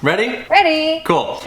Ready? Ready. Cool.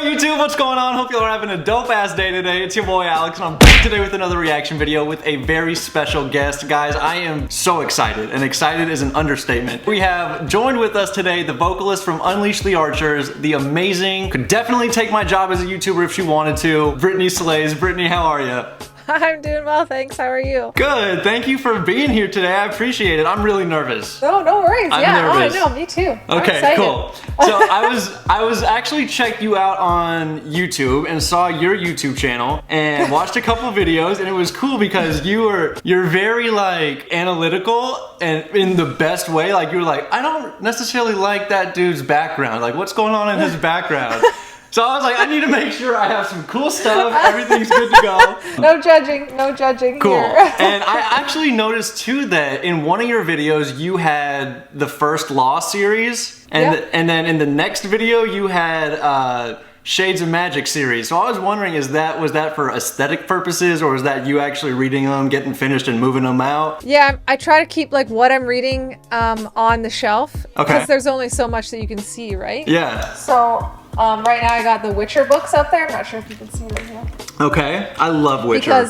YouTube, what's going on? Hope y'all are having a dope ass day today. It's your boy Alex and I'm back today with another reaction video with a very special guest. Guys, I am so excited, and excited is an understatement. We have joined with us today the vocalist from Unleash the Archers, the amazing, could definitely take my job as a YouTuber if she wanted to, Brittany Slays. Brittany, how are you? I'm doing well, thanks. How are you? Good. Thank you for being here today. I appreciate it. I'm really nervous. No worries. I'm yeah, nervous. Oh, I know, me too. Okay, cool. So I was actually checked you out on YouTube and saw your YouTube channel and watched a couple videos, and it was cool because you're very like analytical and in the best way. Like you're like, I don't necessarily like that dude's background. Like what's going on in his background? So I was like, I need to make sure I have some cool stuff. Everything's good to go. No judging cool. here. And I actually noticed too that in one of your videos you had the first Law series, and Yep. and then in the next video you had Shades of Magic series. So I was wondering, was that for aesthetic purposes, or was that you actually reading them, getting finished, and moving them out? Yeah, I try to keep like what I'm reading on the shelf. Okay. Because there's only so much that you can see, right? Yeah. So right now I got the Witcher books up there. I'm not sure if you can see them here. Okay. I love Witcher.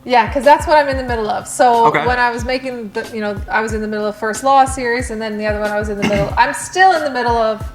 Because that's what I'm in the middle of. So Okay. when I was making I was in the middle of First Law series, and then the other one I was in the middle. I'm still in the middle of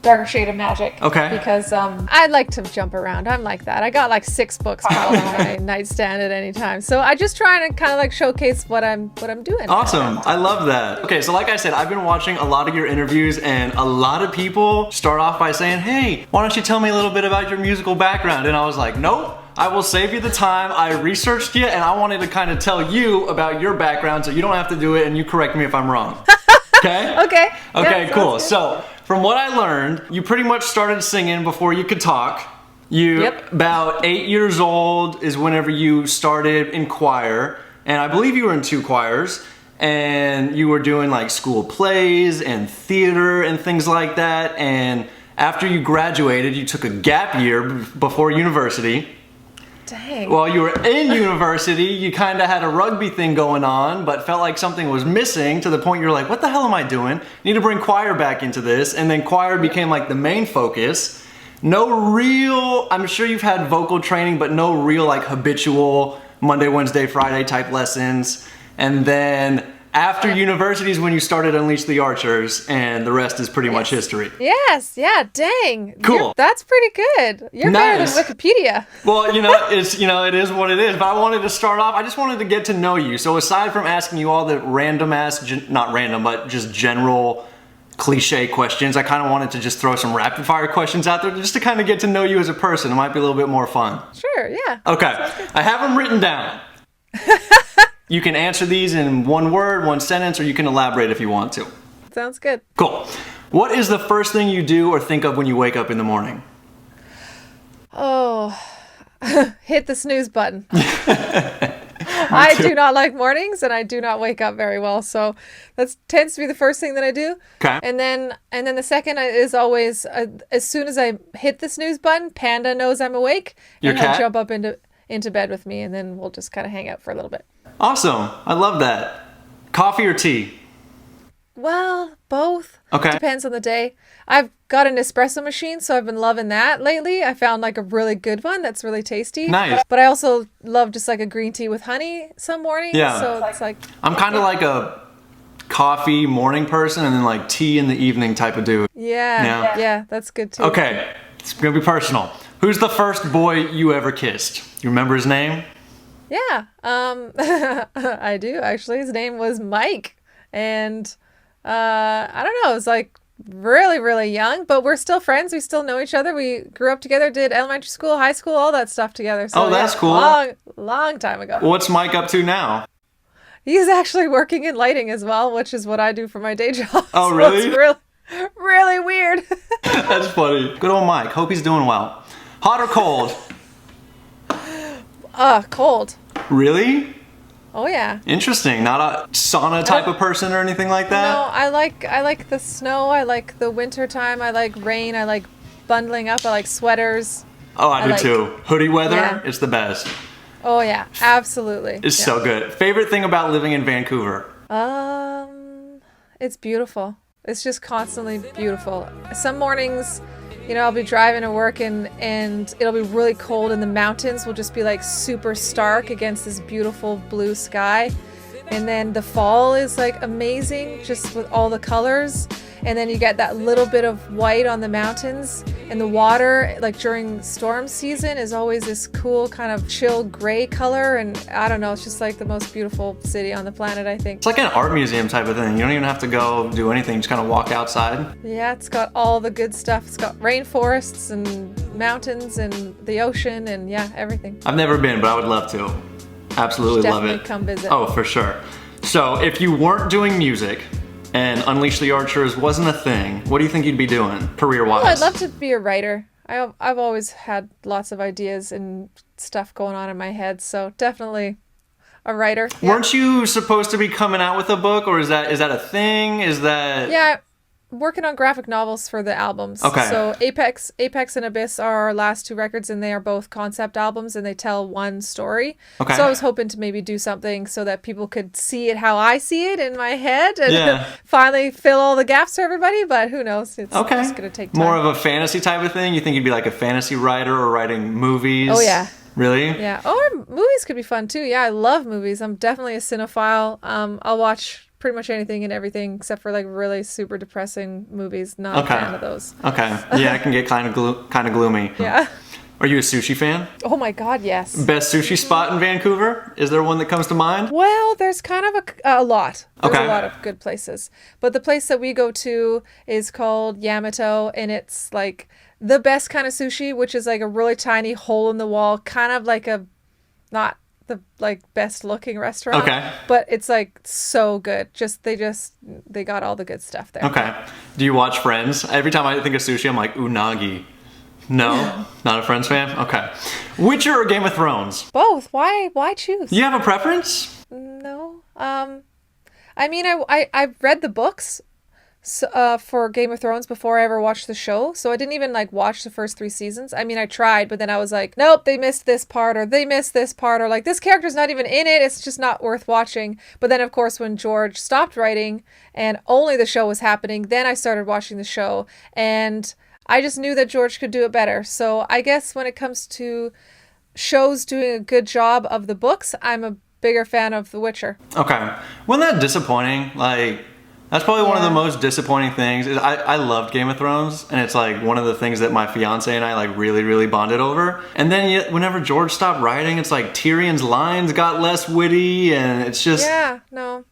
Darker Shade of Magic. Okay. Because I like to jump around. I'm like that. I got like 6 books probably on my nightstand at any time. So I just try to kind of like showcase what I'm doing. Awesome. I love that. Okay, so like I said, I've been watching a lot of your interviews, and a lot of people start off by saying, hey, why don't you tell me a little bit about your musical background? And I was like, nope. I will save you the time. I researched you, and I wanted to kind of tell you about your background so you don't have to do it, and you correct me if I'm wrong. Okay? Okay. Okay, Yeah, cool. sounds good. So, from what I learned, you pretty much started singing before you could talk. Yep. About 8 years old is whenever you started in choir, and I believe you were in 2 choirs, and you were doing like school plays and theater and things like that, and after you graduated, you took a gap year before university. Dang. While you were in university, you kind of had a rugby thing going on, but felt like something was missing to the point you're like, what the hell am I doing? Need to bring choir back into this. And then choir became like the main focus. No real, I'm sure you've had vocal training, but no real like habitual Monday, Wednesday, Friday type lessons. And then after university is when you started Unleash the Archers, and the rest is pretty much history. Yes, yeah, dang. Cool. That's pretty good. You're better Nice. than Wikipedia. Well, it is what it is, but I wanted to start off, I just wanted to get to know you. So aside from asking you all the random ass, not random, but just general cliche questions, I kind of wanted to just throw some rapid fire questions out there just to kind of get to know you as a person. It might be a little bit more fun. Sure, yeah. Okay, I have them written down. You can answer these in one word, one sentence, or you can elaborate if you want to. Sounds good. Cool. What is the first thing you do or think of when you wake up in the morning? Oh, hit the snooze button. I do not like mornings, and I do not wake up very well, so that tends to be the first thing that I do. Okay. And then the second is always as soon as I hit the snooze button, Panda knows I'm awake, Your and he'll cat? jump up into bed with me, and then we'll just kind of hang out for a little bit. Awesome. I love that. Coffee or tea? Well, both. Okay. Depends on the day. I've got an espresso machine, so I've been loving that lately. I found like a really good one that's really tasty. Nice. But I also love just like a green tea with honey some mornings. Yeah. So it's like I'm kind of like a coffee morning person and then like tea in the evening type of dude. yeah, Yeah. that's good too. Okay, it's gonna be personal. Who's the first boy you ever kissed? You remember his name? Yeah. I do actually. His name was Mike, and I don't know. It was like really, really young, but we're still friends. We still know each other. We grew up together, did elementary school, high school, all that stuff together. So, Oh, that's cool. Long time ago. What's Mike up to now? He's actually working in lighting as well, which is what I do for my day job. Oh, So really? it's really, really weird. That's funny. Good old Mike. Hope he's doing well. Hot or cold? Cold. Really? Oh yeah. Interesting. Not a sauna type of person or anything like that? No, I like the snow. I like the winter time. I like rain. I like bundling up. I like sweaters. Oh, I do like- too. Hoodie weather, Yeah. it's the best. Oh yeah, absolutely. It's Yeah. so good. Favorite thing about living in Vancouver? It's beautiful. It's just constantly beautiful. Some mornings, I'll be driving to work and it'll be really cold and the mountains will just be like super stark against this beautiful blue sky. And then the fall is like amazing just with all the colors. And then you get that little bit of white on the mountains, and the water, like during storm season, is always this cool kind of chill gray color. And I don't know, it's just like the most beautiful city on the planet, I think. It's like an art museum type of thing. You don't even have to go do anything, just kind of walk outside. Yeah, it's got all the good stuff. It's got rainforests and mountains and the ocean and yeah, everything. I've never been, but I would love to. Absolutely love Definitely it. come visit. Oh, for sure. So if you weren't doing music and Unleash the Archers wasn't a thing, what do you think you'd be doing career-wise? Oh, I'd love to be a writer. I've always had lots of ideas and stuff going on in my head, so definitely a writer. Yeah. Weren't you supposed to be coming out with a book, or is that a thing? Is that... Yeah, working on graphic novels for the albums. Okay. So Apex and Abyss are our last two records, and they are both concept albums, and they tell one story. Okay. So I was hoping to maybe do something so that people could see it how I see it in my head, and Yeah. finally fill all the gaps for everybody. But who knows? It's Okay. just gonna take time. More of a fantasy type of thing? You think you'd be like a fantasy writer or writing movies? Oh, yeah. Really? Yeah. Or movies could be fun too. Yeah, I love movies. I'm definitely a cinephile. I'll watch pretty much anything and everything except for like really super depressing movies. Not Okay. a fan of those. Okay. Yeah, it can get kind of gloomy. Yeah. Are you a sushi fan? Oh my God, yes. Best sushi spot in Vancouver? Is there one that comes to mind? Well, there's kind of a lot. There's Okay. a lot of good places. But the place that we go to is called Yamato, and it's like the best kind of sushi, which is like a really tiny hole in the wall, kind of like not the like best looking restaurant. Okay. But it's like so good. They got all the good stuff there. Okay. Do you watch Friends? Every time I think of sushi, I'm like, unagi. No? Not a Friends fan? Okay. Witcher or Game of Thrones? Both. Why choose? Do you have a preference? No. I mean, I've read the books for Game of Thrones before I ever watched the show, so I didn't even like watch the first 3 seasons. I mean, I tried, but then I was like, nope, they missed this part, or they missed this part, or like this character's not even in it. It's just not worth watching. But then, of course, when George stopped writing and only the show was happening, then I started watching the show, and I just knew that George could do it better. So I guess when it comes to shows doing a good job of the books, I'm a bigger fan of The Witcher. Okay. Wasn't that disappointing? Like, that's probably one of the Yeah. most disappointing things. I loved Game of Thrones, and it's like one of the things that my fiance and I like really, really bonded over. And then yet, whenever George stopped writing, it's like Tyrion's lines got less witty, and it's just... Yeah, no.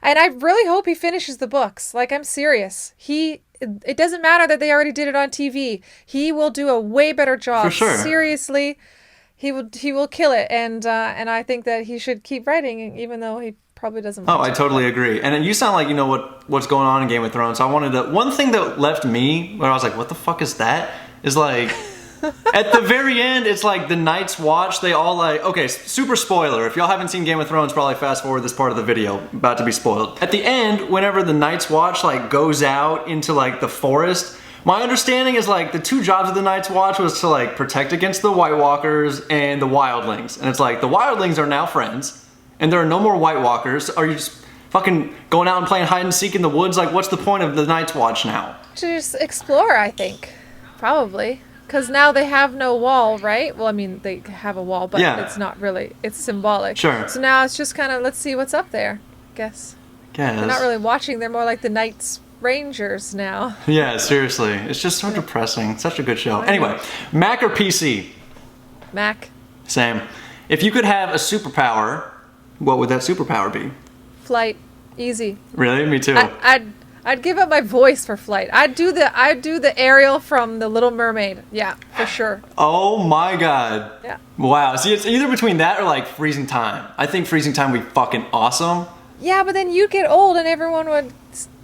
And I really hope he finishes the books. Like, I'm serious. It doesn't matter that they already did it on TV. He will do a way better job. For sure. Seriously, he will kill it. And I think that he should keep writing, even though he probably doesn't Oh, want I to. totally agree. And you sound like you know what's going on in Game of Thrones. So I wanted to... One thing that left me, where I was like, what the fuck is that? Is like... At the very end, it's like the Night's Watch, they all like... Okay, super spoiler. If y'all haven't seen Game of Thrones, probably fast forward this part of the video. About to be spoiled. At the end, whenever the Night's Watch like goes out into like the forest... My understanding is like the 2 jobs of the Night's Watch was to like protect against the White Walkers and the Wildlings. And it's like the Wildlings are now friends, and there are no more White Walkers. Are you just fucking going out and playing hide and seek in the woods? Like, what's the point of the Night's Watch now? To just explore, I think. Probably. Because now they have no wall, right? Well, I mean, they have a wall, but Yeah. it's not really. It's symbolic. Sure. So now it's just kind of, let's see what's up there, I guess. Guess. They're not really watching. They're more like the Knights Rangers now. Yeah, seriously. It's just so depressing. Such a good show. Anyway, Mac or PC? Mac. Same. If you could have a superpower, what would that superpower be? Flight. Easy. Really? Me too. I'd give up my voice for flight. I'd do the Ariel from The Little Mermaid. Yeah, for sure. Oh my god. Yeah. Wow. See, it's either between that or like freezing time. I think freezing time would be fucking awesome. Yeah, but then you'd get old and everyone would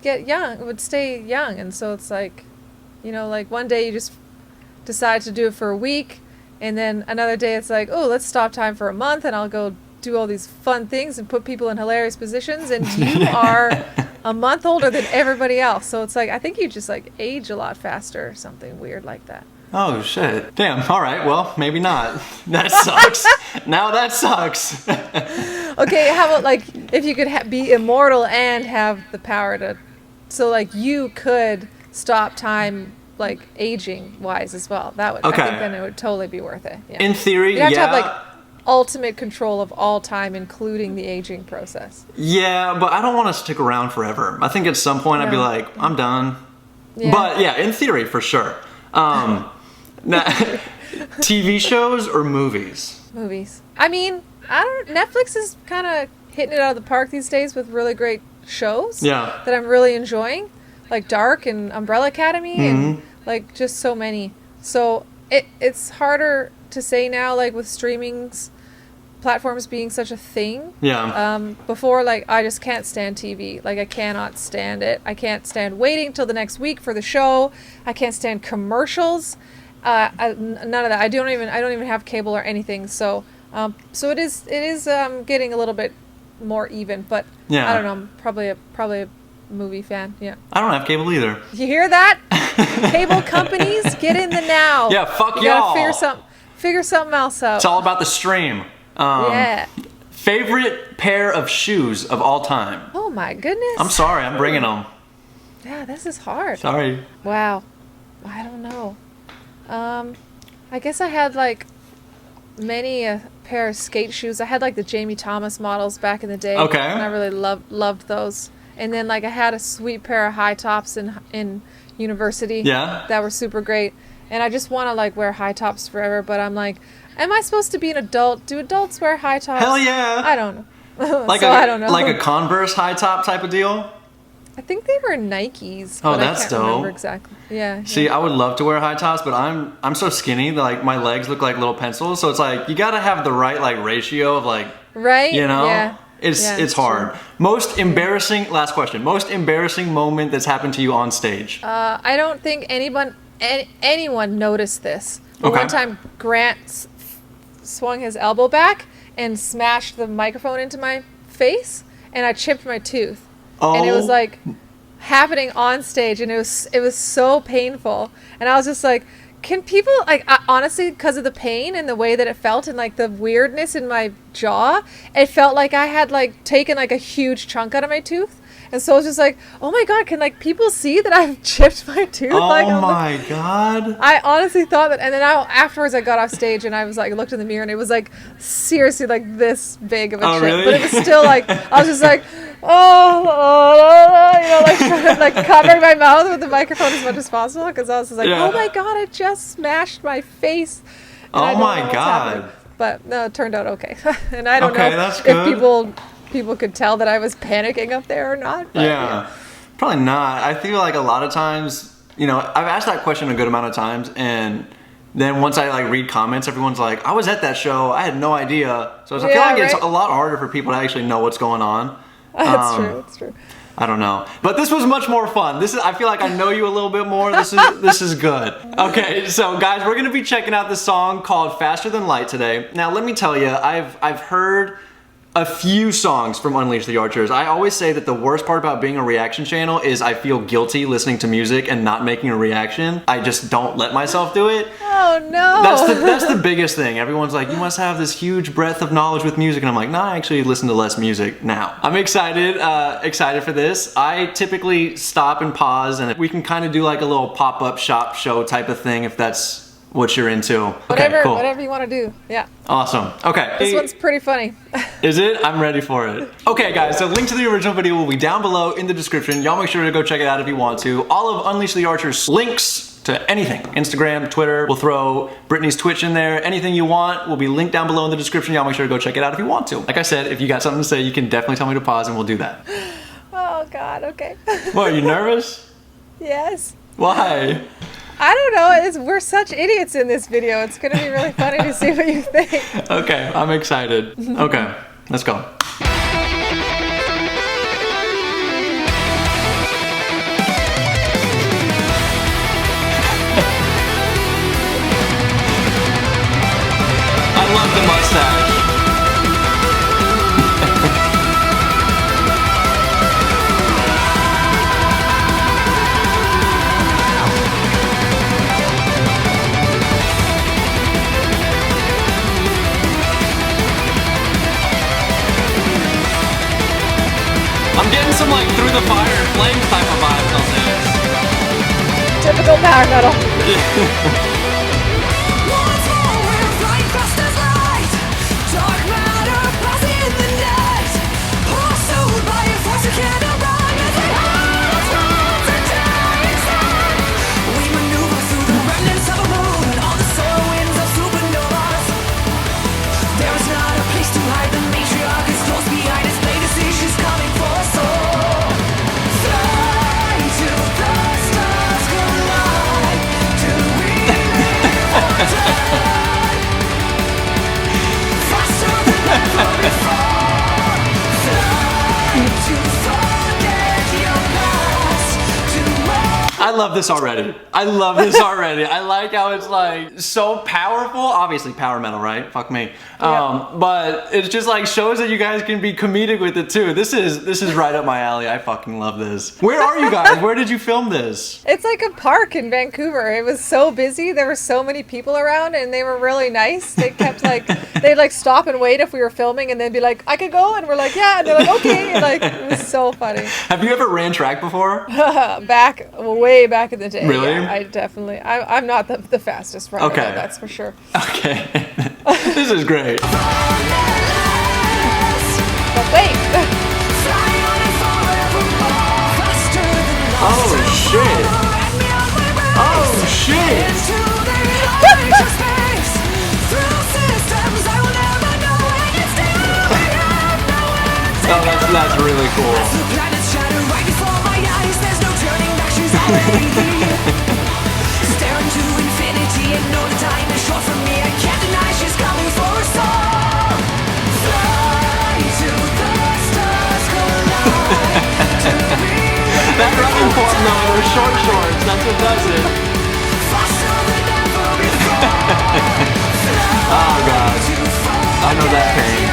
would stay young. And so it's like, like one day you just decide to do it for a week. And then another day it's like, oh, let's stop time for a month and I'll go do all these fun things and put people in hilarious positions. And you are a month older than everybody else. So it's like, I think you just like age a lot faster or something weird like that. Oh shit. Damn. All right. Well, maybe not. That sucks. Now that sucks. Okay, how about like if you could be immortal and have the power to, so like you could stop time like aging wise as well. That would, Okay. I think then it would totally be worth it. Yeah. In theory, You'd have yeah. to have like ultimate control of all time, including the aging process. Yeah, but I don't want to stick around forever. I think at some point I'd be No. like, I'm done. Yeah. But yeah, in theory, for sure. Now, TV shows or movies? Movies. I mean, I don't. Netflix is kind of hitting it out of the park these days with really great shows. Yeah. That I'm really enjoying, like Dark and Umbrella Academy, and like just so many. So it's harder to say now, like with streamings, platforms being such a thing. Yeah. Before, like, I just can't stand TV. Like, I cannot stand it. I can't stand waiting till the next week for the show. I can't stand commercials. None of that. I don't even have cable or anything. So it is getting a little bit more even. But Yeah. I don't know. I'm probably a movie fan. Yeah. I don't have cable either. You hear that? Cable companies, get in the now. Yeah, fuck you y'all. gotta figure something else out. It's all about the stream. Yeah. Favorite pair of shoes of all time? Oh my goodness. I'm sorry, I'm bringing them. Yeah, this is hard. Sorry. Wow. I don't know. I guess I had like many a pair of skate shoes. I had like the Jamie Thomas models back in the day. Okay. And I really loved those. And then like I had a sweet pair of high tops in university. Yeah. That were super great. And I just want to like wear high tops forever, but I'm like, am I supposed to be an adult? Do adults wear high tops? Hell yeah. I don't know. Like I don't know. Like a Converse high top type of deal? I think they were Nikes. Oh, but that's I can't dope. remember exactly. Yeah. See, I would love to wear high tops, but I'm so skinny that like my legs look like little pencils. So it's like you gotta have the right like ratio of like, Right? you know, Yeah. it's Yeah, it's hard. true. Most embarrassing. Last question. Most embarrassing moment that's happened to you on stage. I don't think anyone noticed this. But Okay. one time, Grant swung his elbow back and smashed the microphone into my face, and I chipped my tooth. And it was Oh. like happening on stage, and it was so painful. And I was just like, can people honestly, because of the pain and the way that it felt and like the weirdness in my jaw, it felt like I had like taken like a huge chunk out of my tooth. And so I was just like, oh my god, can like people see that I've chipped my tooth? Oh like, I'm my god. I honestly thought that, and then afterwards I got off stage and I was like, looked in the mirror and it was like seriously like this big of a Oh, chip, really? but it was still like I was just like, oh, you know, like trying to, like covering my mouth with the microphone as much as possible because I was just like, Yeah. oh my god, I just smashed my face. And I Oh don't my know what's god. happening. But no, it turned out okay, and I don't Okay, know that's if good. people could tell that I was panicking up there or not. But, Yeah. Probably not. I feel like a lot of times, you know, I've asked that question a good amount of times, and then once I like read comments, everyone's like, I was at that show, I had no idea. So I feel Yeah, like it's right? a lot harder for people to actually know what's going on. That's true. That's true. I don't know. But this was much more fun. I feel like I know you a little bit more. This is good. Okay, so guys, we're gonna be checking out this song called Faster Than Light today. Now let me tell you, I've heard a few songs from Unleash the Archers. I always say that the worst part about being a reaction channel is I feel guilty listening to music and not making a reaction. I just don't let myself do it. Oh no. That's the biggest thing. Everyone's like, you must have this huge breadth of knowledge with music, and I'm like, no, I actually listen to less music now. I'm excited for this. I typically stop and pause, and we can kind of do like a little pop-up shop show type of thing if that's what you're into. Okay, cool. Whatever you want to do. Yeah. Awesome. Okay. This one's pretty funny. Is it? I'm ready for it. Okay, guys, so link to the original video will be down below in the description. Y'all make sure to go check it out if you want to. All of Unleash the Archers links to anything, Instagram, Twitter, we'll throw Brittany's Twitch in there. Anything you want will be linked down below in the description. Y'all make sure to go check it out if you want to. Like I said, if you got something to say, you can definitely tell me to pause and we'll do that. Oh God. Okay. What, are you nervous? Yes. Why? I don't know. We're such idiots in this video. It's gonna be really funny to see what you think. Okay, I'm excited. Okay, let's go. I love the mustache. some like through the fire and flames type of vibes on this. Typical power metal. I love this already. I love this already. I like how it's like so powerful. Obviously power metal, right? Fuck me. But it just like shows that you guys can be comedic with it too. This is right up my alley. I fucking love this. Where are you guys? Where did you film this? It's like a park in Vancouver. It was so busy. There were so many people around and they were really nice. They kept like, they'd like stop and wait if we were filming and then be like, I could go? And we're like, yeah. And they're like, okay. And like, it was so funny. Have you ever ran track before? Way back in the day. Really? Yeah, I definitely, I'm not the fastest runner, Okay. though, that's for sure. Okay. This is great. But wait. Oh shit. Oh shit. Oh, that's really cool. Staring to infinity and know the time is short from me. I can't deny she's coming for us all. Fly to the stars, collide to realize. That running form though, those short shorts, that's what does it. Faster than ever before. Oh god. I know that pain.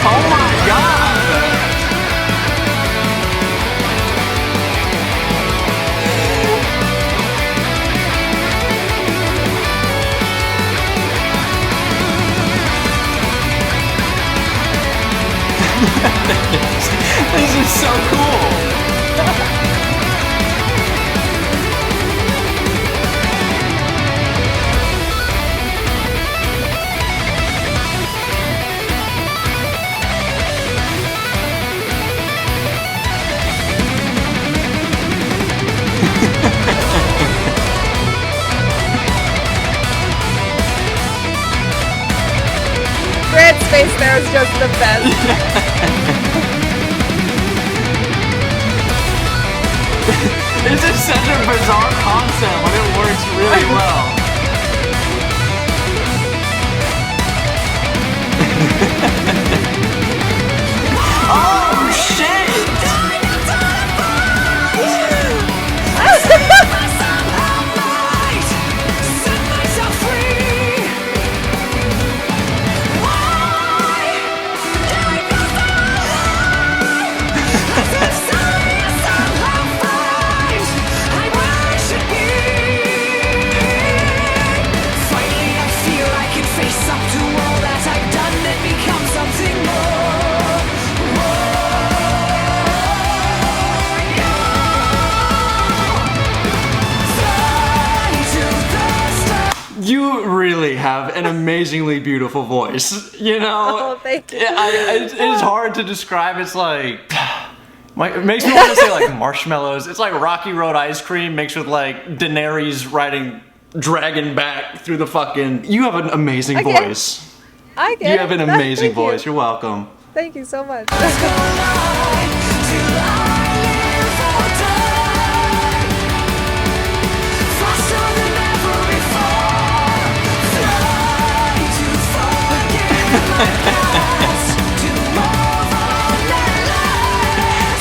Oh my god! This is so cool! Red space there is just the best. This is such a bizarre concept, but it works really well. Oh shit! You really have an amazingly beautiful voice, you know? Oh, thank you. It's hard to describe. It's like, it makes me want to say like marshmallows. It's like Rocky Road ice cream mixed with like Daenerys riding dragon back through the fucking... You have an amazing Okay. voice. I get You have an it. amazing Thank you. voice. You're welcome. Thank you so much.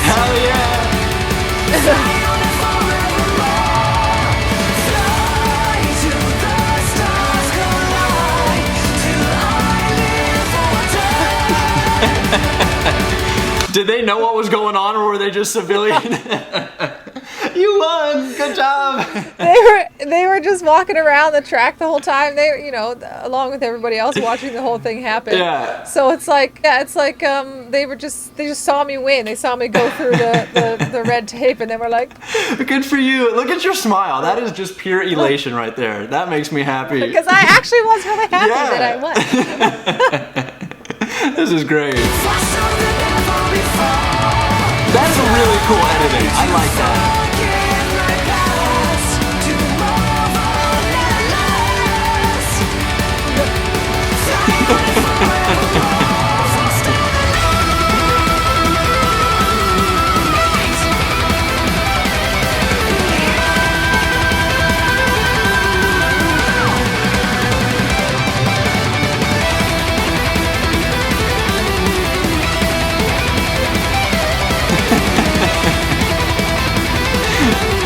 Hell yeah! Did they know what was going on, or were they just civilian? You won. Good job. They were just walking around the track the whole time. They, along with everybody else watching the whole thing happen. Yeah. So it's like they just saw me win. They saw me go through the red tape, and they were like, Good for you. Look at your smile. That is just pure elation right there. That makes me happy. because I actually was really happy Yeah. that I won. This is great. Faster than ever before. That's a really cool editing. I like that. Forgive my past.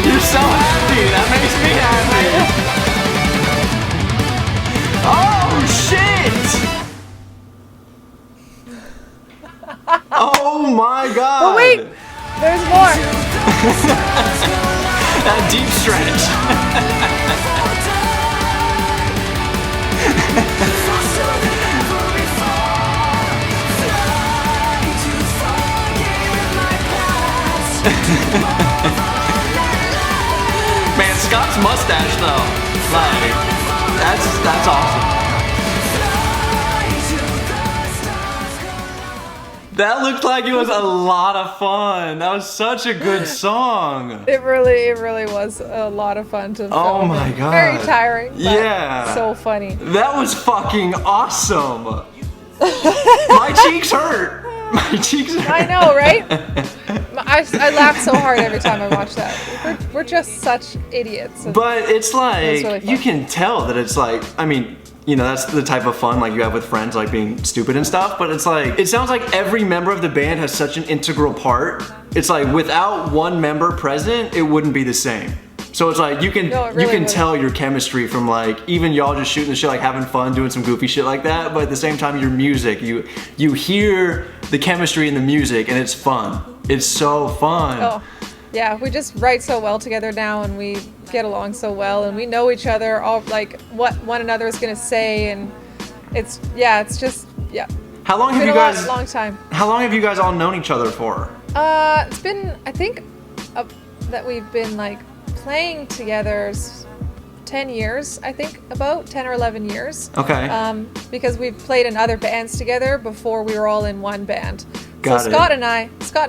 You're so happy. That makes me happy. Oh, shit. Oh, my God. But wait, there's more. That deep stretch. Man, Scott's mustache, though. Like, that's awesome. That looked like it was a lot of fun. That was such a good song. It really was a lot of fun to film. Oh my God. Very tiring. But Yeah. So funny. That was fucking awesome. My cheeks hurt. My cheeks hurt. I know, right? I laugh so hard every time I watch that. We're just such idiots. But it's like, really fun. you can tell that it's like, I mean, that's the type of fun like you have with friends, like being stupid and stuff. But it's like, it sounds like every member of the band has such an integral part. It's like without one member present, it wouldn't be the same. So it's like you can No, it really you can wouldn't. tell your chemistry from like even y'all just shooting the shit, like having fun, doing some goofy shit like that. But at the same time, your music, you hear the chemistry in the music, and it's fun. It's so fun. Oh, yeah, we just write so well together now, and we get along so well, and we know each other, all like what one another is gonna say, and it's just How long have been you a guys? long time. How long have you guys all known each other for? It's been, I think, that we've been like playing together 10 years, I think, about 10 or 11 years. Okay. Because we've played in other bands together before we were all in one band. Got so it. Scott and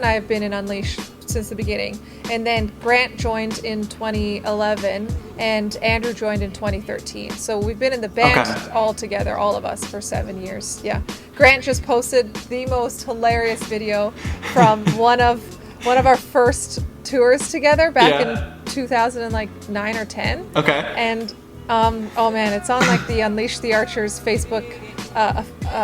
I have been in Unleash since the beginning, and then Grant joined in 2011, and Andrew joined in 2013. So we've been in the band Okay. all together, all of us, for 7 years. Yeah. Grant just posted the most hilarious video from one of our first tours together back Yeah. in 2009 or 10. Okay. And oh man, it's on like the Unleash the Archers Facebook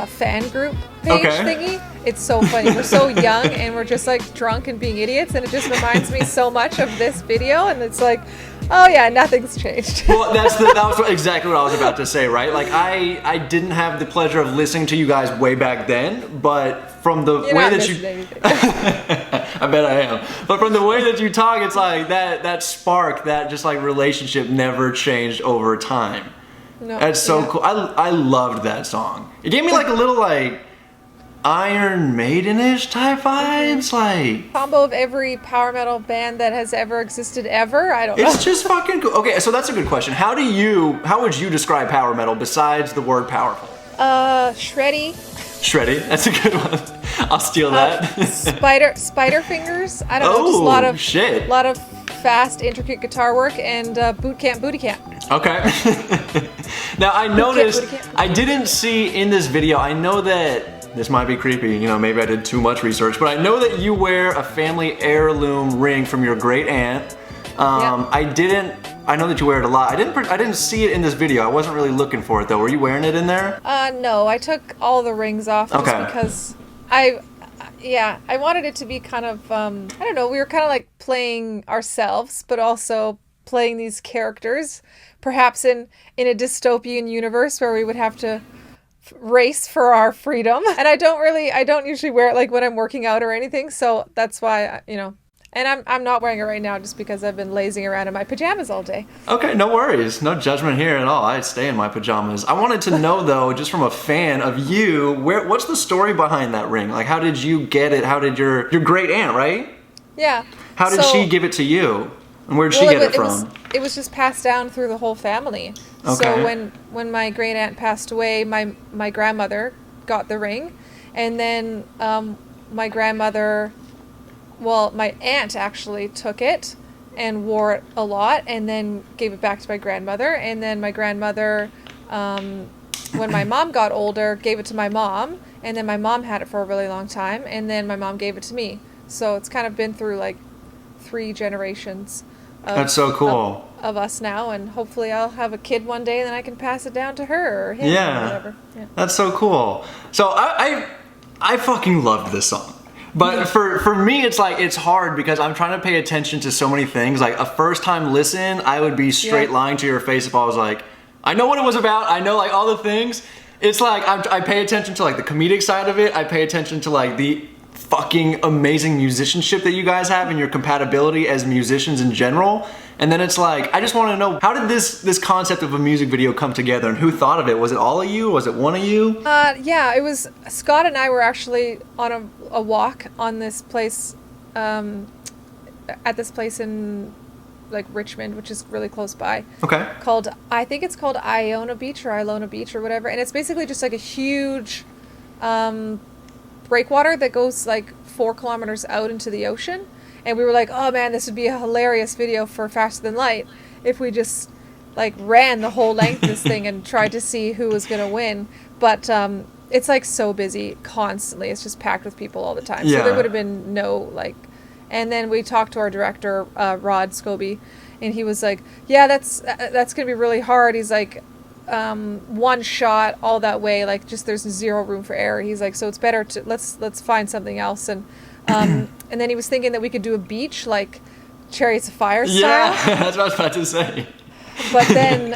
fan group page Okay. thingy. It's so funny. We're so young and we're just like drunk and being idiots, and it just reminds me so much of this video. And it's like, oh yeah, nothing's changed. Well, that was exactly what I was about to say, right? Like I didn't have the pleasure of listening to you guys way back then, but from the You're way not that missing you anything. I bet I am. But from the way that you talk, it's like that spark, that just like relationship never changed over time. No, That's so yeah. cool. I loved that song. It gave me like a little like Iron Maiden-ish type vibes. Like Combo of every power metal band that has ever existed ever. I don't know. it's just fucking cool. Okay, so that's a good question. How would you describe power metal besides the word powerful? Shreddy, Shreddy, that's a good one. I'll steal that. spider fingers. I don't know, just a Oh, lot of shit. lot of fast, intricate guitar work, and boot camp, booty camp. Okay. Now I noticed, booty camp. I didn't see in this video, I know that this might be creepy, maybe I did too much research, but I know that you wear a family heirloom ring from your great aunt. I know that you wear it a lot. I didn't see it in this video. I wasn't really looking for it though. Were you wearing it in there? No, I took all the rings off just Okay. because I wanted it to be kind of, I don't know, we were kind of like playing ourselves, but also playing these characters, perhaps in a dystopian universe where we would have to race for our freedom. And I don't usually wear it like when I'm working out or anything, so that's why, And I'm not wearing it right now just because I've been lazing around in my pajamas all day. Okay, no worries. No judgment here at all. I'd stay in my pajamas. I wanted to know though, just from a fan of you, what's the story behind that ring? Like, how did you get it? How did your great aunt, right? Yeah. How did So- she give it to you? And where did she Well, get it from? It was just passed down through the whole family. Okay. So when my great aunt passed away, my grandmother got the ring, and then my grandmother, well, my aunt actually took it and wore it a lot, and then gave it back to my grandmother, and then my grandmother, when my mom got older, gave it to my mom, and then my mom had it for a really long time, and then my mom gave it to me. So it's kind of been through like 3 generations. That's so cool. Of us now, and hopefully I'll have a kid one day and then I can pass it down to her or him Yeah. or whatever. Yeah. That's so cool. So I fucking loved this song. But for me, it's like, it's hard because I'm trying to pay attention to so many things. Like a first time listen, I would be straight Yeah. lying to your face if I was like, I know what it was about. I know like all the things. It's like, I pay attention to like the comedic side of it. I pay attention to like the fucking amazing musicianship that you guys have and your compatibility as musicians in general. And then it's like, I just want to know, how did this concept of a music video come together and who thought of it? Was it all of you? Was it one of you? Yeah, it was Scott and I were actually on a walk on this place, at this place in like Richmond, which is really close by. Okay. I think it's called Iona Beach or Ilona Beach or whatever, and it's basically just like a huge breakwater that goes like 4 kilometers out into the ocean. And we were like, oh man, this would be a hilarious video for Faster Than Light if we just like ran the whole length of this thing and tried to see who was gonna win. But it's like so busy constantly. It's just packed with people all the time. Yeah. So there would have been no like. And then we talked to our director, Rod Scobie, and he was like, yeah, that's gonna be really hard. He's like, one shot all that way, like just there's 0 room for error. He's like, so it's better to let's find something else. And and then he was thinking that we could do a beach like Chariots of Fire style. Yeah, that's what I was about to say. But then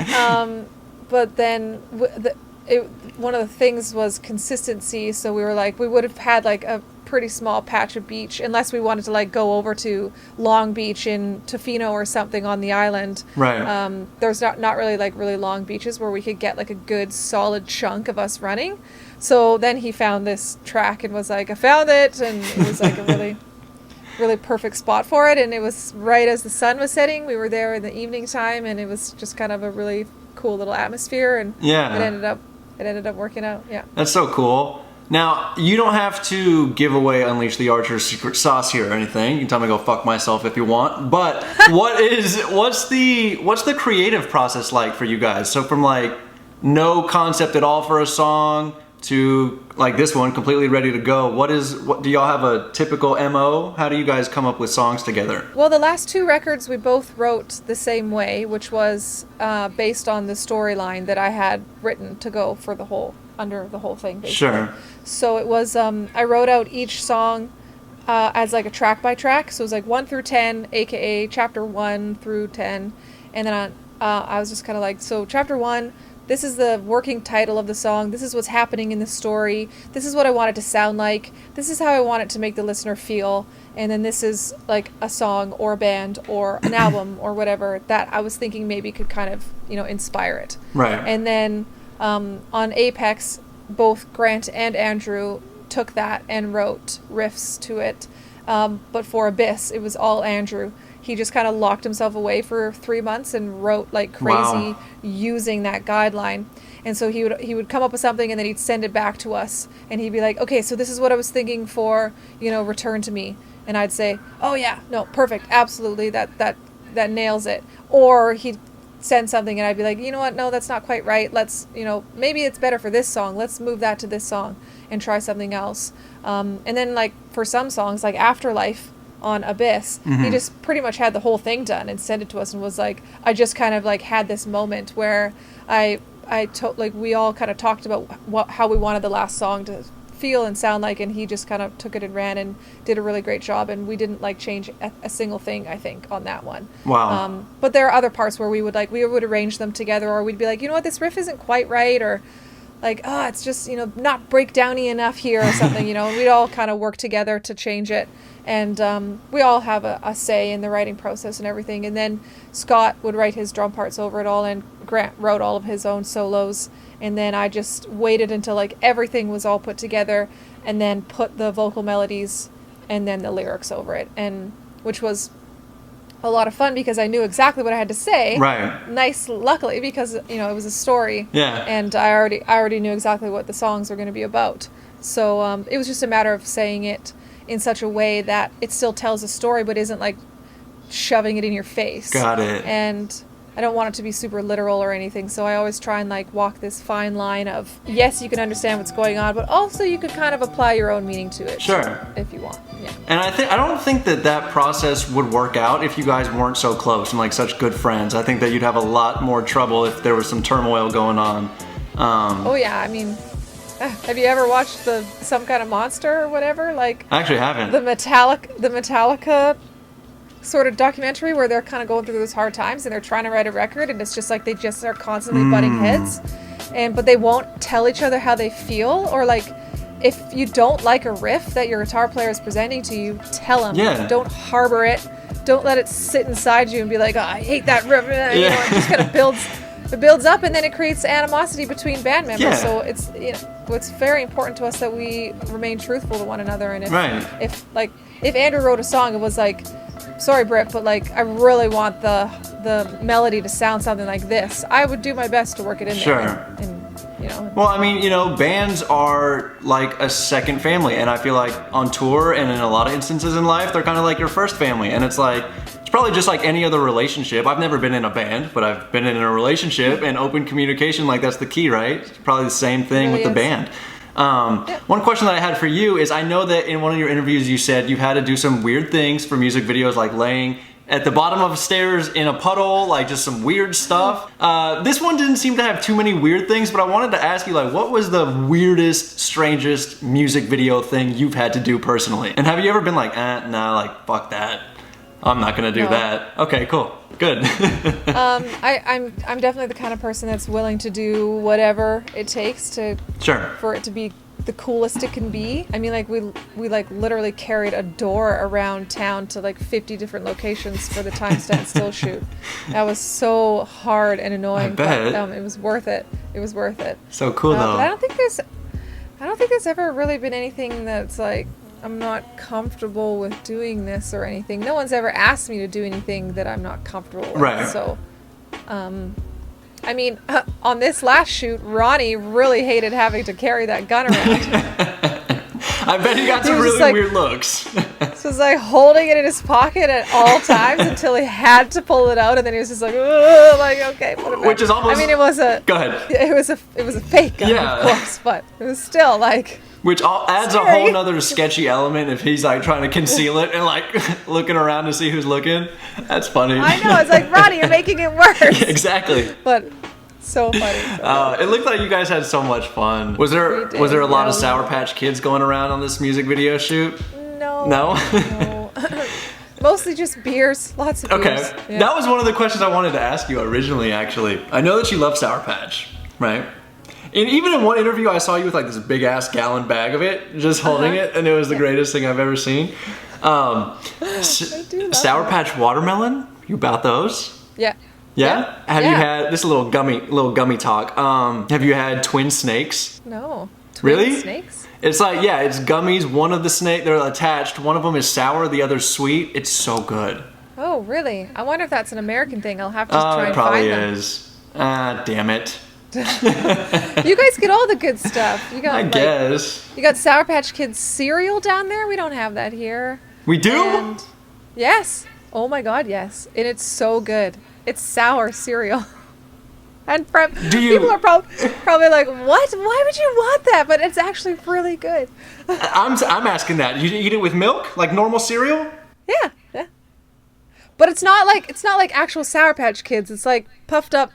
one of the things was consistency. So we were like, we would have had like a pretty small patch of beach unless we wanted to like go over to Long Beach in Tofino or something on the island. Right. There's not really like really long beaches where we could get like a good solid chunk of us running. So then he found this track and was like, I found it, and it was like a really really perfect spot for it, and it was right as the sun was setting. We were there in the evening time, and it was just kind of a really cool little atmosphere, and Yeah. it ended up working out. Yeah. That's so cool. Now, you don't have to give away Unleash the Archer's secret sauce here or anything. You can tell me to go fuck myself if you want. But what's the creative process like for you guys? So from like no concept at all for a song to like this one completely ready to go. What do y'all have a typical MO? How do you guys come up with songs together? Well, the last 2 records we both wrote the same way, which was based on the storyline that I had written to go for under the whole thing, basically. Sure. So it was, I wrote out each song as like a track by track. So it was like 1 through 10, aka chapter 1 through 10. And then I was just kind of like, so chapter 1, this is the working title of the song. This is what's happening in the story. This is what I want it to sound like. This is how I want it to make the listener feel. And then this is like a song or a band or an album or whatever that I was thinking maybe could kind of, inspire it. Right. And then on Apex, both Grant and Andrew took that and wrote riffs to it. But for Abyss, it was all Andrew. He just kind of locked himself away for 3 months and wrote like crazy using that guideline. And so he would come up with something and then he'd send it back to us and he'd be like, okay, so this is what I was thinking for, Return to Me. And I'd say, oh yeah, no, perfect, absolutely, that nails it. Or he'd send something and I'd be like, you know what, no, that's not quite right. Let's, maybe it's better for this song. Let's move that to this song and try something else. And then like for some songs like Afterlife on Abyss, he just pretty much had the whole thing done and sent it to us and was like, I just kind of like had this moment where we all kind of talked about how we wanted the last song to feel and sound like, and he just kind of took it and ran and did a really great job, and we didn't like change a single thing, I think, on that one. Wow. But there are other parts where we would arrange them together, or we'd be like, you know what, this riff isn't quite right, or like, oh, it's just, not breakdowny enough here or something, and we'd all kind of work together to change it. And we all have a say in the writing process and everything. And then Scott would write his drum parts over it all, and Grant wrote all of his own solos. And then I just waited until like everything was all put together, and then put the vocal melodies and then the lyrics over it, and which was a lot of fun because I knew exactly what I had to say. Right. Nice, luckily, because it was a story. Yeah. And I already knew exactly what the songs were going to be about. So it was just a matter of saying it in such a way that it still tells a story, but isn't like shoving it in your face. Got it. And I don't want it to be super literal or anything, so I always try and like walk this fine line of, yes, you can understand what's going on, but also you could kind of apply your own meaning to it. Sure. If you want. Yeah. And I don't think that process would work out if you guys weren't so close and like such good friends. I think that you'd have a lot more trouble if there was some turmoil going on. Oh yeah, I mean, have you ever watched the Some Kind of Monster or whatever? Like I actually haven't. the Metallica sort of documentary where they're kind of going through those hard times and they're trying to write a record, and it's just like they just are constantly butting heads, but they won't tell each other how they feel, or like if you don't like a riff that your guitar player is presenting to you, tell them. Yeah. Don't harbor it. Don't let it sit inside you and be like, oh, I hate that riff. It just kind of builds up, and then it creates animosity between band members. Yeah. So it's very important to us that we remain truthful to one another. And if Andrew wrote a song, it was like, sorry, Britt, but like I really want the melody to sound something like this, I would do my best to work it in there. And Well, I mean, bands are like a second family, and I feel like on tour and in a lot of instances in life, they're kind of like your first family, and it's probably just like any other relationship. I've never been in a band, but I've been in a relationship, and open communication, like that's the key, right? It's probably the same thing with the band. One question that I had for you is, I know that in one of your interviews you said you had to do some weird things for music videos, like laying at the bottom of stairs in a puddle, like just some weird stuff. This one didn't seem to have too many weird things, but I wanted to ask you, like, what was the weirdest, strangest music video thing you've had to do personally? And have you ever been like, nah, like, fuck that, I'm not gonna do that? Okay, cool, good. I'm definitely the kind of person that's willing to do whatever it takes for it to be the coolest it can be. I mean, like we like literally carried a door around town to like 50 different locations for the Time Stand Still shoot. That was so hard and annoying. I bet. But it was worth it. It was worth it. So cool though. But I don't think there's ever really been anything that's like, I'm not comfortable with doing this or anything. No one's ever asked me to do anything that I'm not comfortable with. Right. So, I mean, on this last shoot, Ronnie really hated having to carry that gun around. I bet he got some was really just like- weird looks. So it was like holding it in his pocket at all times until he had to pull it out, and then he was just like, ugh, like, okay, put it back. Which is almost... I mean, it was a... Go ahead. It was a fake gun, Yeah. of course, but it was still like... Which adds a Scary. whole nother sketchy element if he's like trying to conceal it and like looking around to see who's looking. That's funny. I know, it's like, Ronnie, you're making it worse. Exactly. But so funny. It looked like you guys had so much fun. Was there We did, a lot of yeah. Sour Patch Kids going around on this music video shoot? No. No? Mostly just beers. Lots of Okay. beers. Yeah. That was one of the questions I wanted to ask you originally, actually. I know that you love Sour Patch, right? And even in one interview, I saw you with like this big ass gallon bag of it, just holding it, and it was the greatest thing I've ever seen. I do love Sour them. Patch Watermelon? You about those? Yeah. Yeah? Have you Yeah. had this is a little gummy talk? Have you had twin snakes? No. Really? Twin snakes? It's like, yeah, it's gummies. One of the snake, they're attached. One of them is sour, the other's sweet. It's so good. Oh, really? I wonder if that's an American thing. I'll have to Oh, try it and probably find them. is. Ah, damn it. You guys get all the good stuff. You got I like, guess. you got Sour Patch Kids cereal down there. We don't have that here. We do? And yes. Oh my God, yes. And it's so good. It's sour cereal. And people are probably like, what? Why would you want that? But it's actually really good. I'm asking that. You eat it with milk? Like normal cereal? Yeah, yeah. But it's not like actual Sour Patch Kids. It's like puffed up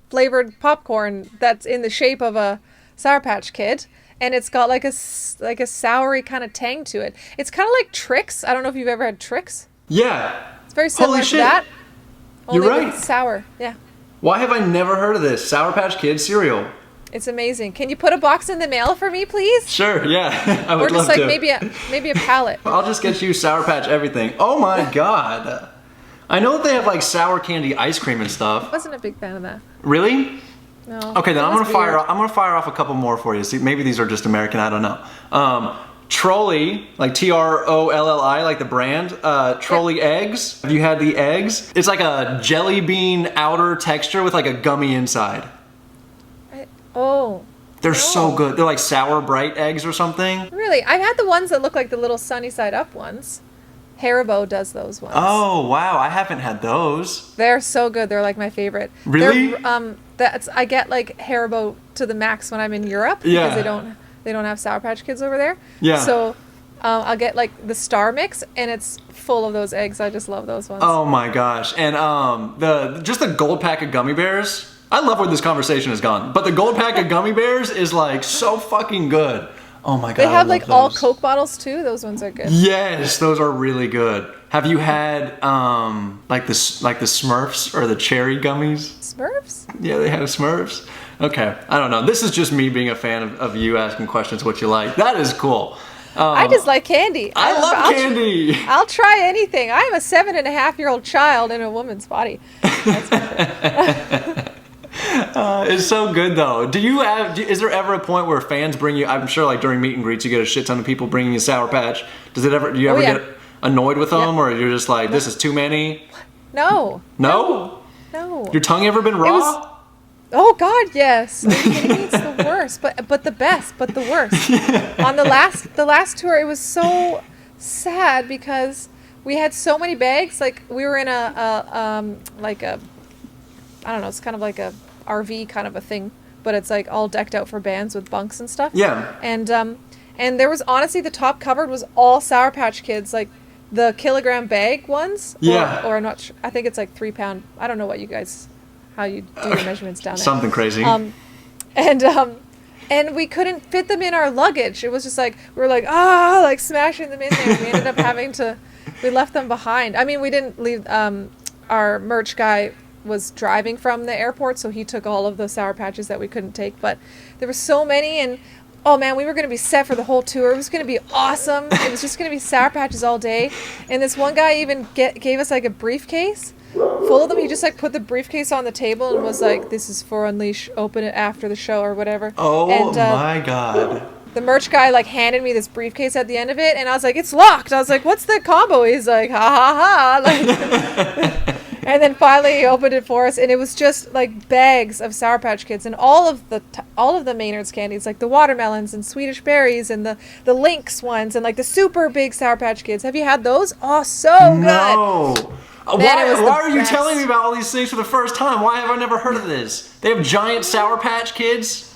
flavored popcorn that's in the shape of a Sour Patch Kid, and it's got like a soury kind of tang to it. It's kind of like Trix. I don't know if you've ever had Trix. Yeah. It's very similar Holy to shit. that. You're Only right. with sour. Yeah. Why have I never heard of this? Sour Patch Kids cereal. It's amazing. Can you put a box in the mail for me, please? Sure, yeah. I Or would just love like to. maybe a pallet. I'll just get you Sour Patch everything. Oh my god. I know that they have like sour candy ice cream and stuff. Wasn't a big fan of that. Really? No. Okay, then It I'm was gonna weird. I'm gonna fire off a couple more for you. See, maybe these are just American. I don't know. Trolli, like Trolli, like the brand. Trolli eggs. Have you had the eggs? It's like a jelly bean outer texture with like a gummy inside. Oh, They're No. so good. They're like sour bright eggs or something. really? I've had the ones that look like the little sunny side up ones. Haribo does those ones. Oh wow, I haven't had those. They're so good. They're like my favorite. Really? That's I get like Haribo to the max when I'm in Europe Yeah. because they don't have Sour Patch Kids over there. Yeah. So I'll get like the Star Mix and it's full of those eggs. I just love those ones. Oh my gosh. And just the gold pack of gummy bears. I love where this conversation has gone. But the gold pack of gummy bears is like so fucking good. Oh my god. They I have love like all those. Coke bottles too. Those ones are good. Yes, those are really good. Have you had like the Smurfs or the cherry gummies? Smurfs? Yeah, they have Smurfs. Okay, I don't know. This is just me being a fan of you asking questions what you like. That is cool. I just like candy. I love I'll candy. I'll try anything. I'm a 7.5-year-old child in a woman's body. It's so good though. Is there ever a point where fans bring you? I'm sure like during meet and greets, you get a shit ton of people bringing you Sour Patch. Do you ever yeah. get annoyed with them, Yeah. or you're just like, this is too many? No. No? No. Your tongue ever been raw? was- Oh God, yes. Are you kidding me? It's the worst, but the best, but the worst. On the last tour, it was so sad because we had so many bags. Like we were in I don't know, it's kind of like a RV kind of a thing, but it's like all decked out for bands with bunks and stuff. Yeah. And there was honestly the top cupboard was all Sour Patch Kids, like the kilogram bag ones. Yeah. Or I'm not sure. I think it's like 3 pound. I don't know what you guys, how you do your measurements down there. Something crazy. And we couldn't fit them in our luggage. It was just like we were like like smashing them in there. We ended up having to. We left them behind. I mean, we didn't leave. Our merch guy was driving from the airport, so he took all of the Sour Patches that we couldn't take. But there were so many, and oh man, we were going to be set for the whole tour. It was going to be awesome. It was just going to be Sour Patches all day. And this one guy even gave us like a briefcase full of them. He just like put the briefcase on the table and was like, "This is for Unleash. Open it after the show or whatever." Oh and, my god. The merch guy like handed me this briefcase at the end of it, and I was like, "It's locked." I was like, "What's the combo?" He's like, "Ha ha ha!" Like, and then finally he opened it for us, and it was just like bags of Sour Patch Kids and all of the Maynard's candies, like the watermelons and Swedish berries and the Lynx ones and like the super big Sour Patch Kids. Have you had those? Oh, so good. No. Man, it was the Why are you best. telling me about all these things for the first time? Why have I never heard of this? They have giant Sour Patch Kids?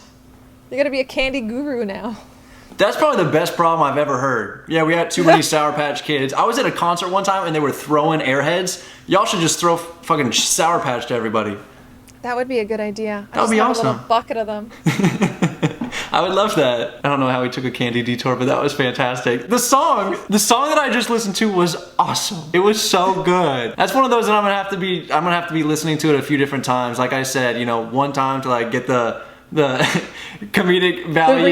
You're gonna be a candy guru now. That's probably the best problem I've ever heard. Yeah, we had too many Sour Patch Kids. I was at a concert one time and they were throwing Airheads. Y'all should just throw fucking Sour Patch to everybody. That would be a good idea. That would be A awesome. little bucket of them. I would love that. I don't know how we took a candy detour, but that was fantastic. The song that I just listened to was awesome. It was so good. That's one of those that I'm gonna have to be listening to it a few different times. Like I said, one time to like get the comedic value.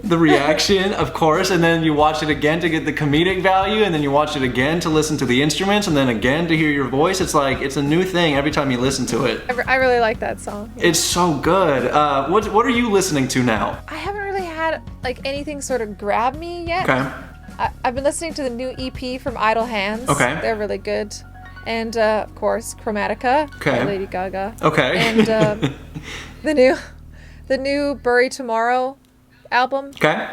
The reaction. Of course, and then you watch it again to get the comedic value, and then you watch it again to listen to the instruments, and then again to hear your voice. It's like, it's a new thing every time you listen to it. I really like that song. It's so good. What are you listening to now? I haven't really had like anything sort of grab me yet. Okay. I've been listening to the new EP from Idle Hands. Okay. They're really good. And of course, Chromatica Okay. by Lady Gaga. Okay. And the new Bury Tomorrow album Okay.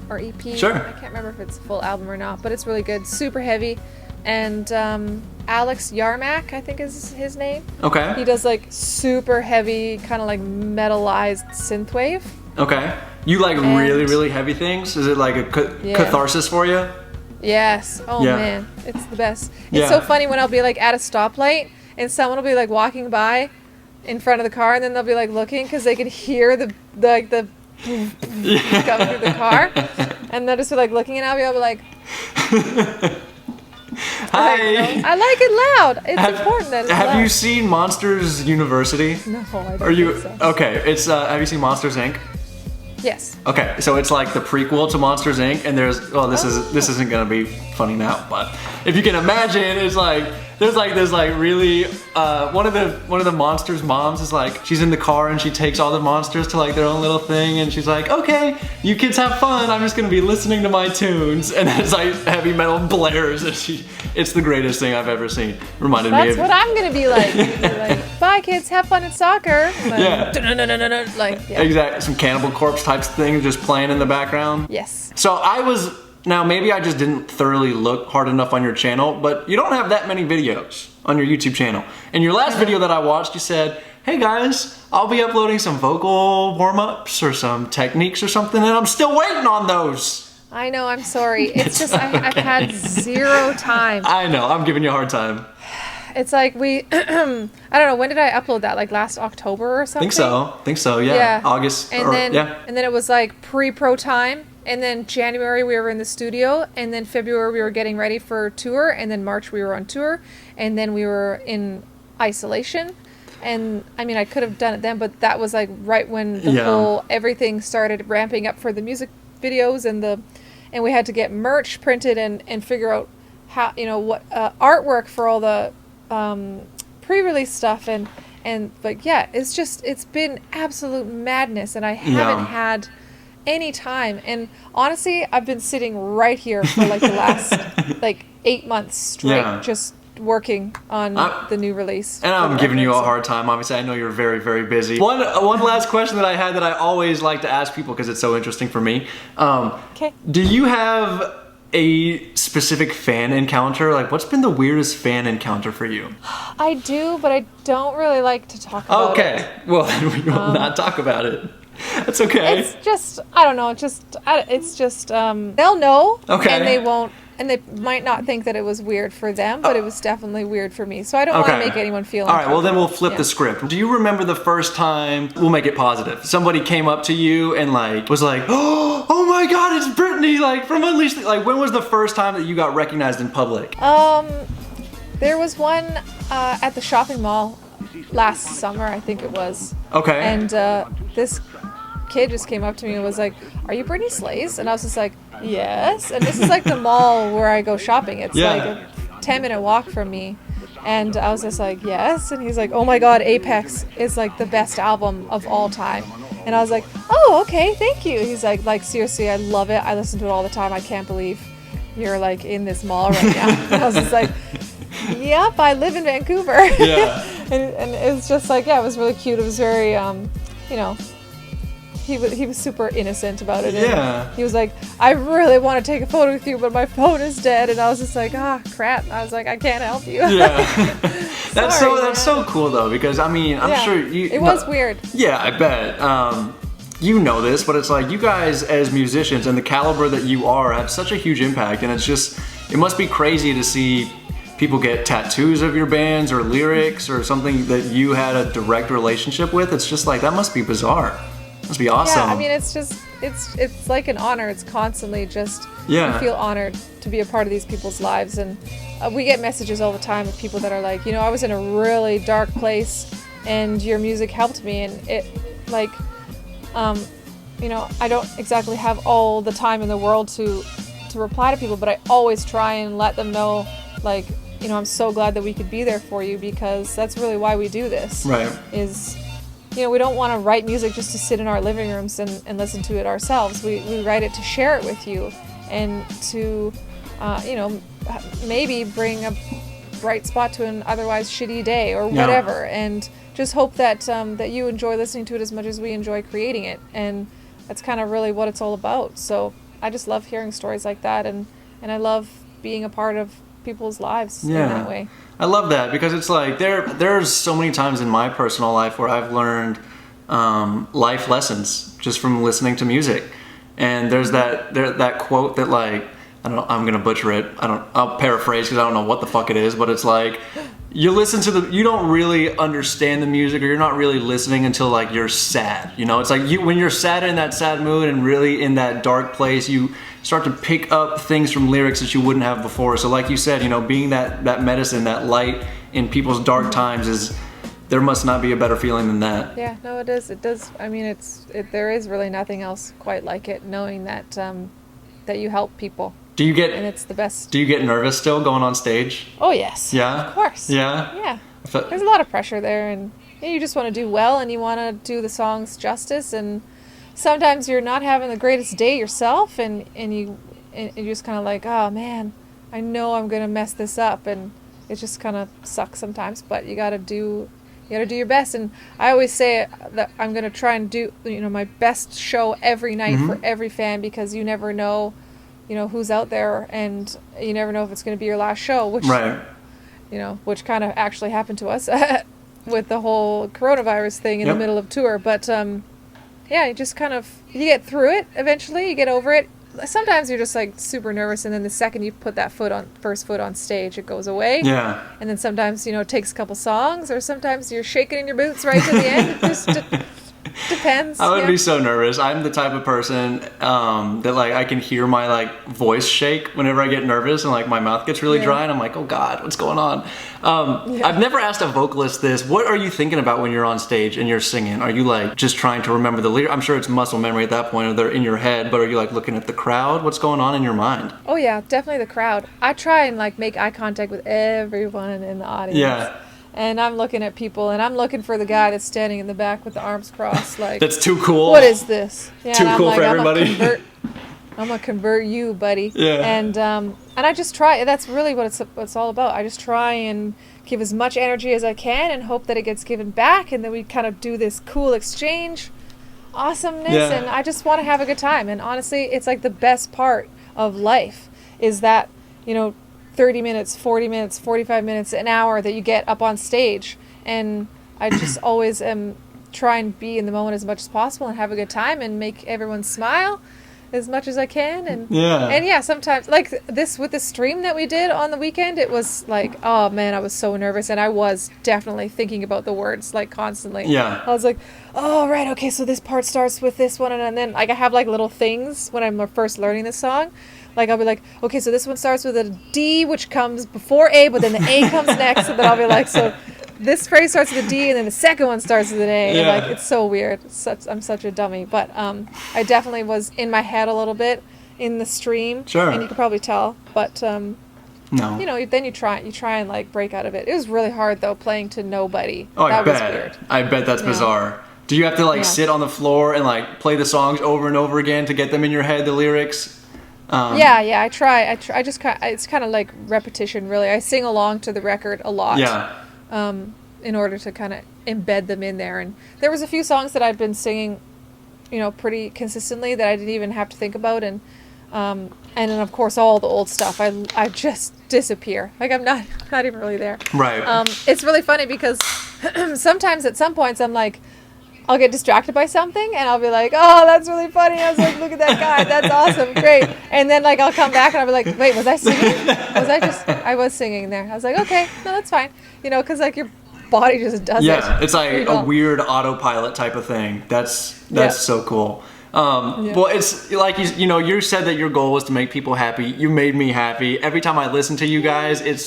or EP. Sure. I can't remember if it's a full album or not, but it's really good. Super heavy. And Alex Yarmak, I think is his name. He Okay. does like super heavy, kind of like metalized synthwave. Okay. You like And- really, really heavy things? Is it like a Yeah. catharsis for you? Yes. Oh Yeah. man, it's the best. Yeah. It's so funny when I'll be like at a stoplight and someone will be like walking by in front of the car, and then they'll be like looking because they can hear the coming through the car, and they'll just be like looking, and I'll be like, Hi. I like it loud. It's important that it's Have loud. you seen Monsters University? No, I don't Are you think so. okay? It's have you seen Monsters Inc? Yes. Okay, so it's like the prequel to Monsters Inc. And there's this isn't gonna be funny now, but if you can imagine, it's like there's like this like really one of the monsters' moms is like she's in the car and she takes all the monsters to like their own little thing and she's like, okay, you kids have fun. I'm just gonna be listening to my tunes, and then it's like heavy metal blares and it's the greatest thing I've ever seen. Reminded me That's of what I'm gonna be like. Like, bye kids, have fun at soccer. Like, Yeah. Like, yeah. Exactly, some Cannibal Corpse types thing just playing in the background. Yes. So now maybe I just didn't thoroughly look hard enough on your channel, but you don't have that many videos on your YouTube channel. In your last video that I watched, you said, hey guys, I'll be uploading some vocal warm-ups or some techniques or something, and I'm still waiting on those. I know, I'm sorry. It's just I've had zero time. I know, I'm giving you a hard time. It's like I don't know, when did I upload that? Like last October or something? Think so, yeah. August, and then it was like pre-pro time, and then January we were in the studio, and then February we were getting ready for tour, and then March we were on tour, and then we were in isolation. And I mean, I could have done it then, but that was like right when the whole everything started ramping up for the music videos and we had to get merch printed and figure out how, what artwork for all the pre-release stuff but yeah, it's been absolute madness, and I haven't had any time. And honestly, I've been sitting right here for like the last like 8 months straight, just working on the new release. And I'm giving you a hard time. Obviously, I know you're very, very busy. One last question that I had that I always like to ask people because it's so interesting for me. Okay. Do you have a specific fan encounter? Like, what's been the weirdest fan encounter for you? I do, but I don't really like to talk about it. Okay. Well, then we will not talk about it. That's okay. It's just, I don't know, it's just, they'll know, Okay. and they won't, and they might not think that it was weird for them, but it was definitely weird for me. So I don't want to make anyone feel All right, well then we'll flip Yeah. the script. Do you remember the first time, we'll make it positive, somebody came up to you and like, was like, oh my God, it's Brittany, like from Unleashed. Like, when was the first time that you got recognized in public? There was one at the shopping mall last summer, I think it was. Okay. And this kid just came up to me and was like, "Are you Brittany Slays?" And I was just like, "Yes." And this is like the mall where I go shopping. It's like a 10-minute walk from me. And I was just like, "Yes." And he's like, "Oh my God, Apex is like the best album of all time." And I was like, "Oh, okay, thank you." He's like seriously, I love it. I listen to it all the time. I can't believe you're like in this mall right now. And I was just like, "Yep, I live in Vancouver." Yeah. and it was just like, yeah, it was really cute. It was very, he was super innocent about it. Yeah. And he was like, "I really want to take a photo with you, but my phone is dead." And I was just like, crap. I was like, I can't help you. Yeah. That's Sorry, so cool though, because I mean, I'm sure you. It was weird. Yeah, I bet. You know this, but it's like you guys as musicians and the caliber that you are have such a huge impact, and it must be crazy to see people get tattoos of your bands or lyrics or something that you had a direct relationship with. It's just like, that must be bizarre. Must be awesome. Yeah, I mean, it's like an honor. It's constantly just, Yeah. you feel honored to be a part of these people's lives. And we get messages all the time of people that are like, I was in a really dark place and your music helped me. And it, like, I don't exactly have all the time in the world to reply to people, but I always try and let them know, like, I'm so glad that we could be there for you, because that's really why we do this. Right. Is, we don't want to write music just to sit in our living rooms and listen to it ourselves. We write it to share it with you and to, maybe bring a bright spot to an otherwise shitty day or whatever. And just hope that that you enjoy listening to it as much as we enjoy creating it. And that's kind of really what it's all about. So I just love hearing stories like that, and I love being a part of people's lives in that way. I love that, because it's like there's so many times in my personal life where I've learned life lessons just from listening to music. And there's that quote that, like, I don't know, I'm gonna butcher it. I'll paraphrase because I don't know what the fuck it is, but it's like, you listen to you don't really understand the music, or you're not really listening until like you're sad. You know, it's like when you're sad, in that sad mood and really in that dark place, you start to pick up things from lyrics that you wouldn't have before. So like you said, you know, being that medicine, that light in people's dark times there must not be a better feeling than that. Yeah, no, it is. It does. I mean, there is really nothing else quite like it, knowing that that you help people. Do you get And it's the best. Do you get nervous still going on stage? Oh, yes. Yeah? Of course. Yeah? Yeah. But- There's a lot of pressure there, and you just want to do well, and you want to do the songs justice, and sometimes you're not having the greatest day yourself, and you're just kind of like, oh, man, I know I'm going to mess this up, and it just kind of sucks sometimes, but you got to do your best. And I always say that I'm going to try and do, you know, my best show every night for every fan, because you never know, you know, who's out there, and you never know if it's going to be your last show, which, Right. you know, which kind of actually happened to us with the whole coronavirus thing in Yep. the middle of tour. But yeah, you just kind of, you get through it eventually, you get over it. Sometimes you're just like super nervous, and then the second you put that first foot on stage, it goes away. Yeah. And then sometimes, you know, it takes a couple songs, or sometimes you're shaking in your boots right to the end. It just depends. I would yeah. be so nervous. I'm the type of person that like I can hear my like voice shake whenever I get nervous, and like my mouth gets really Yeah. dry, and I'm like, oh God, what's going on? I've never asked a vocalist this. What are you thinking about when you're on stage and you're singing? Are you like just trying to remember the lyric? I'm sure it's muscle memory at that point, or they're in your head, but are you like looking at the crowd? What's going on in your mind? Oh yeah, definitely the crowd. I try and like make eye contact with everyone in the audience. Yeah. And I'm looking at people, and I'm looking for the guy that's standing in the back with the arms crossed, like, That's too cool. what is this? Yeah, Too and I'm cool like, for I'm everybody. gonna convert you, buddy. Yeah. And I just try. That's really what it's all about. I just try and give as much energy as I can, and hope that it gets given back, and then we kind of do this cool exchange, awesomeness, Yeah. and I just want to have a good time. And honestly, it's like the best part of life is that, you know, 30 minutes, 40 minutes, 45 minutes, an hour that you get up on stage. And I just always am try and be in the moment as much as possible and have a good time and make everyone smile as much as I can. And yeah, sometimes like this with the stream that we did on the weekend, it was like, oh man, I was so nervous, and I was definitely thinking about the words like constantly. Yeah. I was like, oh right, okay, so this part starts with this one, and then like I have like little things when I'm first learning this song. Like I'll be like, okay, so this one starts with a D, which comes before A, but then the A comes next, and then I'll be like, so this phrase starts with a D, and then the second one starts with an A. Yeah. And like it's so weird. I'm such a dummy, but I definitely was in my head a little bit in the stream. Sure. And you could probably tell, but No. you know, then you try and like break out of it. It was really hard though, playing to nobody. Oh, I that was bet. weird. I bet that's Yeah. bizarre. Do you have to like Yeah. sit on the floor and like play the songs over and over again to get them in your head, the lyrics? Yeah, I try. I just it's kind of like repetition, really. I sing along to the record a lot. Yeah. In order to kind of embed them in there. And there was a few songs that I'd been singing, you know, pretty consistently that I didn't even have to think about. And then of course all the old stuff, I just disappear. Like I'm not even really there. Right. It's really funny because sometimes at some points I'm like, I'll get distracted by something and I'll be like, oh, that's really funny. I was like, look at that guy. That's awesome. Great. And then like I'll come back and I'll be like, wait, was I singing? I was singing there. I was like, okay, no, that's fine. You know, because like your body just does it. Yeah, it's like You a don't- weird autopilot type of thing. That's Yeah. so cool. Well, it's like you said that your goal was to make people happy. You made me happy. Every time I listen to you guys, it's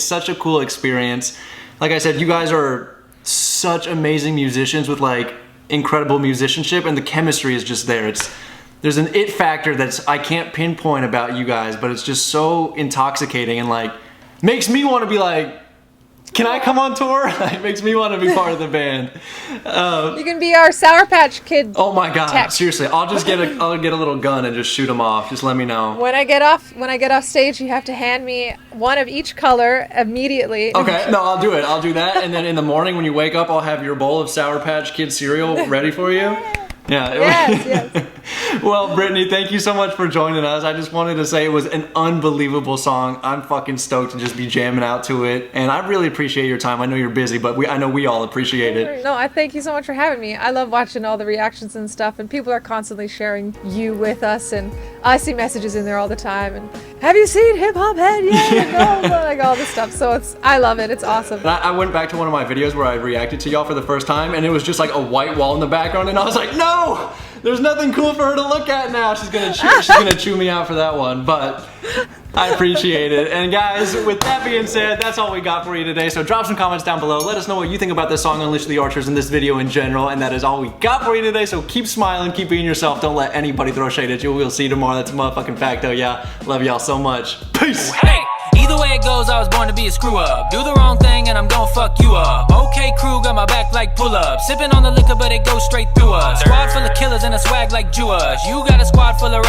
such a cool experience. Like I said, you guys are such amazing musicians with like incredible musicianship, and the chemistry is just there. There's an it factor that's I can't pinpoint about you guys, but it's just so intoxicating and like makes me want to be like, can I come on tour? It makes me want to be part of the band. You can be our Sour Patch Kid. Oh my god! Tech. Seriously, I'll get a little gun and just shoot them off. Just let me know. When I get off stage, you have to hand me one of each color immediately. Okay, no, I'll do it. I'll do that, and then in the morning when you wake up, I'll have your bowl of Sour Patch Kid cereal ready for you. Yeah. Yes. Well, Brittany, thank you so much for joining us. I just wanted to say it was an unbelievable song. I'm fucking stoked to just be jamming out to it, and I really appreciate your time. I know you're busy, but I know we all appreciate it. No, I thank you so much for having me. I love watching all the reactions and stuff, and people are constantly sharing you with us, and I see messages in there all the time. And have you seen Hip Hop Head yet? No, like all this stuff. So I love it. It's awesome. And I went back to one of my videos where I reacted to y'all for the first time, and it was just like a white wall in the background, and I was like, no, there's nothing cool for her to look at now. She's gonna chew me out for that one, but I appreciate it. And guys, with that being said, that's all we got for you today. So drop some comments down below. Let us know what you think about this song, Unleash the Archers, and this video in general. And that is all we got for you today. So keep smiling, keep being yourself. Don't let anybody throw shade at you. We'll see you tomorrow. That's a motherfucking fact, though. Yeah, love y'all so much. Peace. Hey, either way it goes, I was born to be a screw up. Do the wrong thing and I'm gon' fuck you up. Okay, crew, got my back like pull up. Sipping on the liquor, but it goes straight through us. Squad full of killers and a swag like Jewish. You got a squad full of